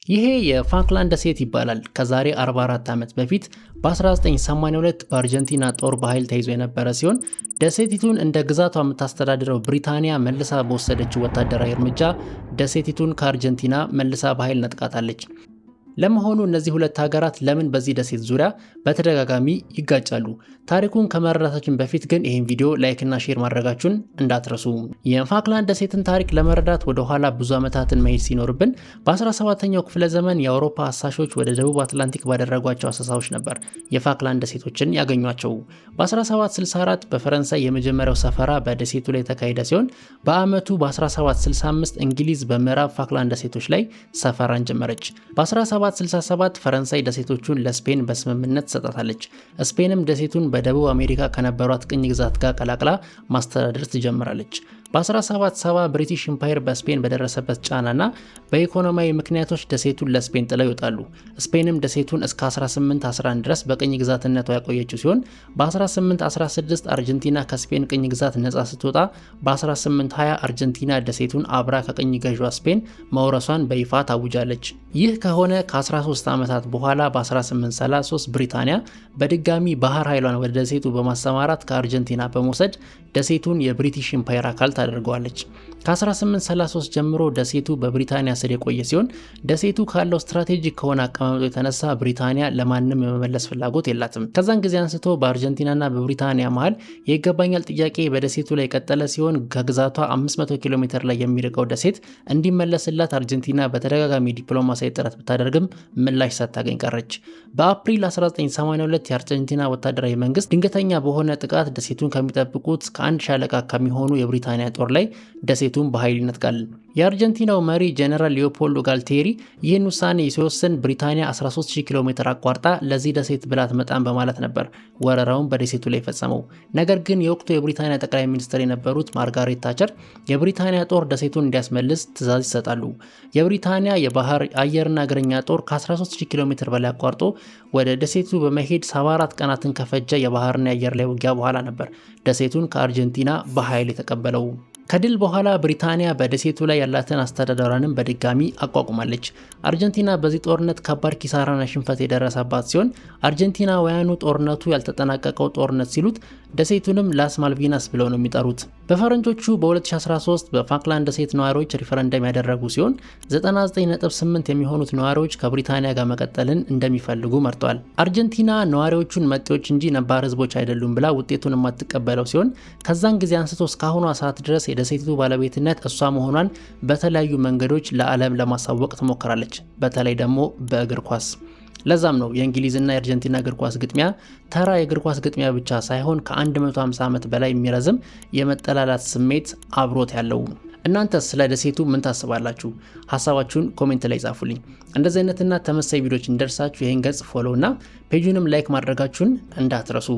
ይሄ የፋክላንድ ደሴት ይባላል። ከዛሬ 44 ዓመት በፊት በ1982 በአርጀንቲና ጦር በኃይል ተይዞ የነበረ ሲሆን ደሴቲቱን እንደ ግዛቷ የምታስተዳድረው ብሪታንያ መልሳ በወሰደችው ወታደራዊ እርምጃ ደሴቲቱን ከአርጀንቲና መልሳ በኃይል ነጥቃታለች። ለመሆኑ እነዚህ ሁለት ሀገራት ለምን በዚህ ደሴት ዙሪያ በተደጋጋሚ ይጋጫሉ? ታሪኩን ከመረዳታችን በፊት ግን ይህን ቪዲዮ ላይክ እና ሼር ማድረጋችሁን እንዳትረሱ። የፋክላንድ ደሴትን ታሪክ ለመረዳት ወደ ኋላ ብዙ ዓመታትን መሄድ ሲኖርብን በ17ኛው ክፍለ ዘመን የአውሮፓ አሳሾች ወደ ደቡብ አትላንቲክ ባደረጓቸው አሰሳዎች ነበር የፋክላንድ ደሴቶችን ያገኟቸው። በ1764 በፈረንሳይ የመጀመሪያው ሰፈራ በደሴቱ ላይ የተካሄደ ሲሆን በአመቱ በ1765 እንግሊዝ በምዕራብ ፋክላንድ ደሴቶች ላይ ሰፈራን ጀመረች። በ1767 ፈረንሳይ ደሴቶቹን ለስፔን በስምምነት ሰጣታለች። ስፔንም ደሴቱን በደቡብ አሜሪካ ከነበሯት ቅኝ ግዛት ጋር ቀላቅላ ማስተዳደር ትጀምራለች። በ1770 ብሪቲሽ ኢምፓየር በስፔን በደረሰበት ጫናና በኢኮኖሚያዊ ምክንያቶች ደሴቱን ለስፔን ጥለው ይወጣሉ። ስፔንም ደሴቱን እስከ 1811 ድረስ በቅኝ ግዛትነቷ ያቆየችው ሲሆን በ1816 አርጀንቲና ከስፔን ቅኝ ግዛት ነጻ ስትወጣ በ1820 አርጀንቲና ደሴቱን አብራ ከቅኝ ገዥዋ ስፔን መውረሷን በይፋ ታውጃለች። ይህ ከሆነ ከ13 ዓመታት በኋላ በ1833 ብሪታንያ በድጋሚ ባህር ኃይሏን ወደ ደሴቱ በማሰማራት ከአርጀንቲና በመውሰድ ደሴቱን የብሪቲሽ ኢምፓየር አካል ታደርገዋለች። ከ1833 ጀምሮ ደሴቱ በብሪታንያ ስር የቆየ ሲሆን ደሴቱ ካለው ስትራቴጂክ ከሆነ አቀማመጡ የተነሳ ብሪታንያ ለማንም የመመለስ ፍላጎት የላትም። ከዛን ጊዜ አንስቶ በአርጀንቲናና በብሪታንያ መሃል የይገባኛል ጥያቄ በደሴቱ ላይ የቀጠለ ሲሆን ከግዛቷ 500 ኪሎ ሜትር ላይ የሚርቀው ደሴት እንዲመለስላት አርጀንቲና በተደጋጋሚ ዲፕሎማሲያዊ ጥረት ብታደርግም ምላሽ ሳታገኝ ቀረች። በአፕሪል 1982 የአርጀንቲና ወታደራዊ መንግስት ድንገተኛ በሆነ ጥቃት ደሴቱን ከሚጠብቁት ከአንድ ሻለቃ ከሚሆኑ የብሪታንያ ጦር ላይ ደሴቱን በኃይል ይነጥቃል። የአርጀንቲናው መሪ ጀነራል ሊዮፖልዶ ጋልቴሪ ይህን ውሳኔ ሲወስን ብሪታንያ 13000 ኪሎ ሜትር አቋርጣ ለዚህ ደሴት ብላ አትመጣም በማለት ነበር ወረራውን በደሴቱ ላይ ፈጸመው። ነገር ግን የወቅቱ የብሪታንያ ጠቅላይ ሚኒስትር የነበሩት ማርጋሬት ታቸር የብሪታንያ ጦር ደሴቱን እንዲያስመልስ ትዕዛዝ ይሰጣሉ። የብሪታንያ የባህር አየርና እግረኛ ጦር ከ13000 ኪሎ ሜትር በላይ አቋርጦ ወደ ደሴቱ በመሄድ 74 ቀናትን ከፈጀ የባህርና የአየር ላይ ውጊያ በኋላ ነበር ደሴቱን ከአርጀንቲና በኃይል የተቀበለው። ከድል በኋላ ብሪታንያ በደሴቱ ላይ ያላትን አስተዳደሯንም በድጋሚ አቋቁማለች። አርጀንቲና በዚህ ጦርነት ከባድ ኪሳራና ሽንፈት የደረሰባት ሲሆን አርጀንቲናውያኑ ጦርነቱ ያልተጠናቀቀው ጦርነት ሲሉት ደሴቱንም ላስ ማልቪናስ ብለው ነው የሚጠሩት። በፈረንጆቹ በ2013 በፋክላንድ ደሴት ነዋሪዎች ሪፈረንደም ያደረጉ ሲሆን 99.8 የሚሆኑት ነዋሪዎች ከብሪታንያ ጋር መቀጠልን እንደሚፈልጉ መርጧል። አርጀንቲና ነዋሪዎቹን መጤዎች እንጂ ነባር ህዝቦች አይደሉም ብላ ውጤቱን የማትቀበለው ሲሆን ከዛን ጊዜ አንስቶ እስካሁኗ ሰዓት ድረስ የደሴቲቱ ባለቤትነት እሷ መሆኗን በተለያዩ መንገዶች ለዓለም ለማሳወቅ ትሞክራለች፣ በተለይ ደግሞ በእግር ኳስ። ለዛም ነው የእንግሊዝና የአርጀንቲና እግር ኳስ ግጥሚያ ተራ የእግር ኳስ ግጥሚያ ብቻ ሳይሆን ከ150 ዓመት በላይ የሚረዝም የመጠላላት ስሜት አብሮት ያለው። እናንተስ ስለ ደሴቱ ምን ታስባላችሁ? ሐሳባችሁን ኮሜንት ላይ ጻፉልኝ። እንደዚህ አይነትና ተመሳሳይ ቪዲዮዎች እንደርሳችሁ ይሄን ገጽ ፎሎው እና ፔጁንም ላይክ ማድረጋችሁን እንዳትረሱ።